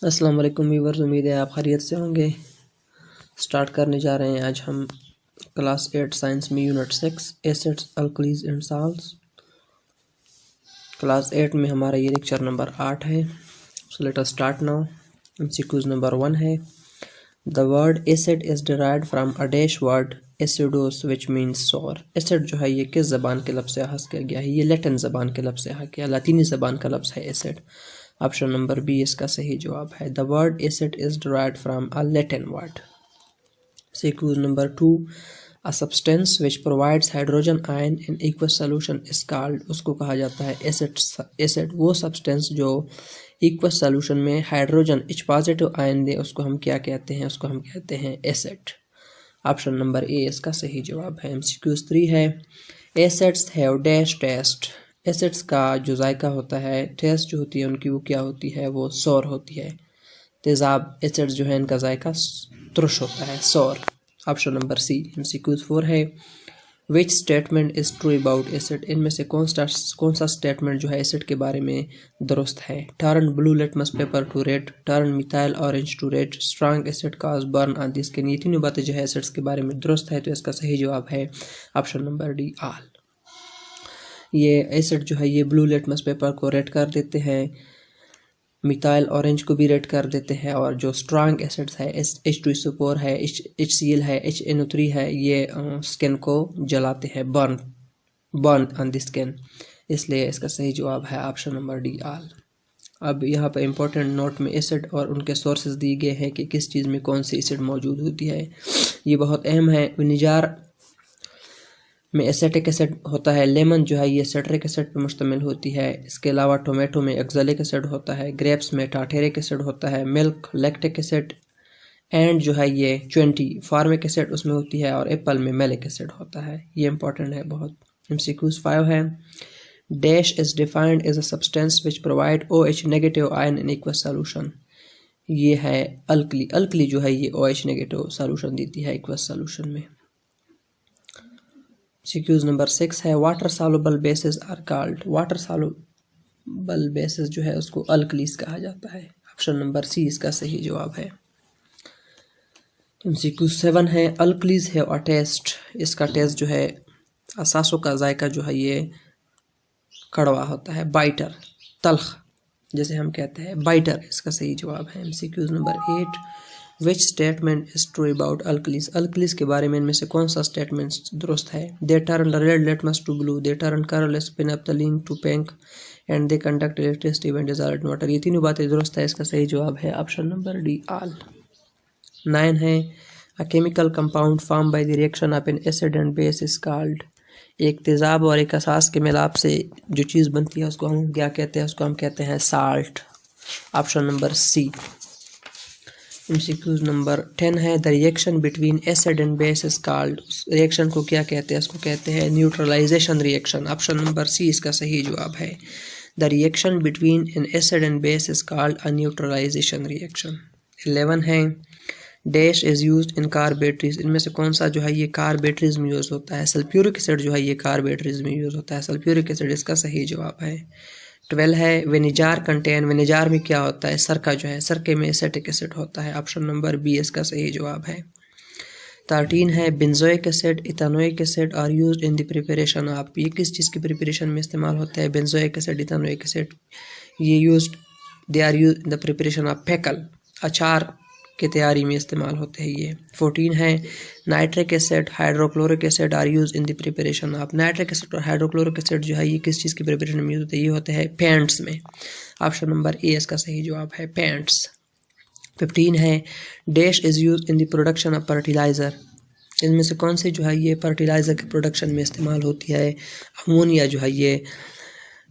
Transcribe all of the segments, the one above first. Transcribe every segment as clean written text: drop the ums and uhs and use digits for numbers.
अस्सलाम वालेकुम व्यूअर्स, उम्मीद है आप खैरियत से होंगे। स्टार्ट करने जा रहे हैं आज हम क्लास 8 साइंस में unit 6 acids alkalis and salts. Class 8 में हमारा ये लेक्चर नंबर 8 है। So let us start now. MCQs number 1 है, the word acid is derived from a dash word acidus which means sour. Acid जो है ये किस ज़बान के लफ्ज़ से अखज़ किया गया है? ये लैटिन ज़बान के लफ्ज़ से अखज़ किया, लातीनी ज़बान का लफ्ज़ है एसिड। ऑप्शन नंबर बी इसका सही जवाब है। The word acid is derived from a Latin word. Sequence number 2, a substance which provides hydrogen ion in aqueous solution is called, उसको कहा जाता है एसिड। एसिड वो सब्सटेंस जो एक्वस सोल्यूशन में हाइड्रोजन H पॉजिटिव आयन दे, उसको हम क्या कहते हैं? उसको हम कहते हैं एसिड। ऑप्शन नंबर ए इसका सही जवाब है। एमसीक्यूज 3 है, acids have dash taste. Acids का जो जायका होता है, टेस्ट जो होती है उनकी, वो क्या होती है? वो सौर होती है। तेज़ाब एसिड्स जो है इनका जायका तुरश होता है, सौर। Option number C. एमसीक्यूज 4 है, विच statement is true about acid. इनमें से कौन सा स्टेटमेंट जो है एसिड के बारे में दुरुस्त है? Turn blue litmus paper to red, turn methyl orange to red, strong acid cause burn on the skin. ये तीनों बातें जो है एसिड्स के बारे में दुरुस्त है, तो इसका सही जवाब है ऑप्शन नंबर डी, ऑल। ये एसिड जो है ये ब्लू लिटमस पेपर को रेड कर देते हैं, मिथाइल ऑरेंज को भी रेड कर देते हैं, और जो स्ट्रॉन्ग एसिड्स है H2SO4 है, HCl है, HNO3 है, ये स्किन को जलाते हैं, बर्न ऑन द स्किन। इसलिए इसका सही जवाब है ऑप्शन नंबर डी, ऑल। अब यहाँ पर इम्पोर्टेंट नोट में एसिड और उनके सोर्सेज दिए गए हैं कि किस चीज़ में कौन सी एसिड मौजूद होती है। ये बहुत अहम है। विनेगर में एसिटिक एसिड होता है, लेमन जो है ये सिट्रिक एसिड पर मुश्तमिल होती है। इसके अलावा टोमेटो में एक्जेलिक एसिड होता है, ग्रेप्स में टार्टेरिक एसिड होता है, मिल्क लैक्टिक एसिड, एंड जो है ये 20 फार्मिक एसिड उसमें होती है, और एप्पल में मैलिक एसिड होता है। ये इंपॉर्टेंट है बहुत। एमसीक्यूज 5 है, dash is defined as a substance which provide OH negative ion in aqueous solution. ये है अल्कली। अल्कली जो है ये OH नेगेटिव सोल्यूशन देती है एक्वस सोल्यूशन में। सीक्यूज नंबर 6 है, water soluble bases are called. Water soluble bases जो है उसको अल्कलीज कहा जाता है। ऑप्शन नंबर सी इसका सही जवाब है। सीक्यूज 7 है, अल्कलीज है और टेस्ट। इसका टेस्ट जो है, असासों का जायका जो है ये कड़वा होता है, बाइटर, तल्ख जैसे हम कहते हैं, बाइटर इसका सही जवाब है। CQs number 8, which statement is true about alkalis. Alkalis के बारे में इनमें से कौन सा स्टेटमेंट दुरुस्त है? They turn red litmus to blue, they turn colourless phenolphthalein to pink, and they conduct electricity when dissolved in water. ये तीनों बातें दुरुस्त है। इसका सही जवाब है ऑप्शन नंबर डी, ऑल। 9 है, a chemical compound form by the reaction of N acid and base is called. एक तेज़ाब और एक असास के मिलाप से जो चीज़ बनती है उसको हम क्या कहते हैं? उसको हम कहते हैं salt. Option number C. MCQs number 10 है, the reaction between acid and base is called. Reaction को क्या कहते हैं? उसको कहते हैं neutralisation reaction. Option number C इसका सही जवाब है। The reaction between an acid and base is called a neutralisation reaction. 11 है, dash is used in car batteries. इनमें से कौन सा जो है ये कार बैटरीज में यूज होता है? सल्फ्यूरिक एसिड जो है ये कार बैटरीज में यूज होता है, सल्फ्यूरिक एसिड इसका सही जवाब है। 12 है, विनेगर कंटेन। विनेगर में क्या होता है? सरका जो है, सरके में एसिटिक एसिड होता है। ऑप्शन नंबर बी इसका सही जवाब है। 13 है, benzoic acid, ethanoic acid are used in the preparation of. ये किस चीज़ की प्रिपरेशन में इस्तेमाल होता है? बेंजोइक एसिड, इथानोइक एसिड, ये they are use in the preparation of pickle, अचार की तैयारी में इस्तेमाल होते हैं ये। 14 है, nitric acid, hydrochloric acid are use in the preparation of. Nitric acid और हाइड्रोक्लोरिक एसिड जो है ये किस चीज़ की प्रिपरेशन में यूज होते हैं? ये होते हैं पेंट्स में। ऑप्शन नंबर ए इसका सही जवाब है, पेंट्स। 15 है, dash is use in the production of fertiliser. इनमें से कौन सी जो है ये फर्टिलाइज़र के प्रोडक्शन में इस्तेमाल होती है? अमोनिया जो है ये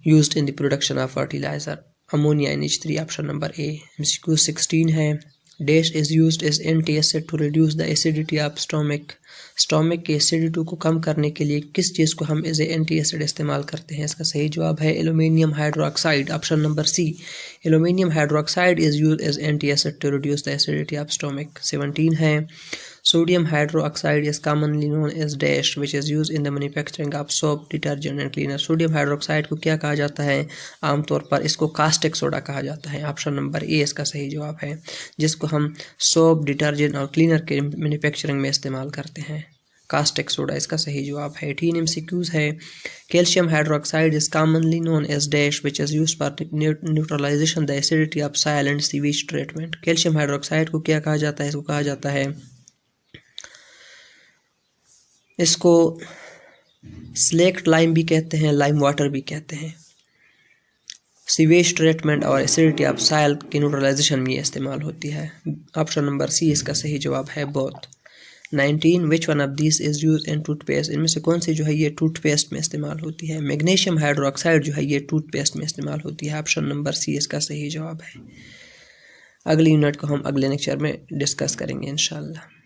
used in the production of fertiliser, ammonia NH3। Option number A. MCQ 16 है, dash is used as anti acid to reduce the acidity of stomach. Stomach के एसिडिटी को कम करने के लिए किस चीज़ को हम एज ए एंटी एसिड इस्तेमाल करते हैं? इसका सही जवाब है aluminium hydroxide. Option number C, aluminium hydroxide is used as anti acid to reduce the acidity of stomach. 17 है, Sodium hydroxide is commonly known as dash which is used in the manufacturing of soap, detergent and cleaner. Sodium hydroxide को क्या कहा जाता है? आमतौर पर इसको caustic soda कहा जाता है। ऑप्शन नंबर ए इसका सही जवाब है, जिसको हम सोप, डिटर्जेंट और क्लीनर के मैन्युफैक्चरिंग में इस्तेमाल करते हैं। कास्टिक सोडा इसका सही जवाब है। 18 MCQs है। Calcium hydroxide is commonly known as dash which is used for neutralisation the acidity of soil and sewage treatment. Calcium hydroxide को क्या कहा जाता है? इसको कहा जाता है, इसको स्लेक्ट लाइम भी कहते हैं, लाइम वाटर भी कहते हैं। सीवेज ट्रीटमेंट और एसिडिटी ऑफ सॉइल की न्यूट्रलाइजेशन में इस्तेमाल होती है। ऑप्शन नंबर सी इसका सही जवाब है, both. 19 which one of this is use in toothpaste. इनमें से कौन सी जो है ये टूथपेस्ट में इस्तेमाल होती है? मैग्नीशियम हाइड्रोक्साइड जो है ये टूथपेस्ट में इस्तेमाल होती है। ऑप्शन नंबर सी इसका सही जवाब है। अगली यूनिट को हम अगले लेक्चर में डिस्कस करेंगे इंशाल्लाह।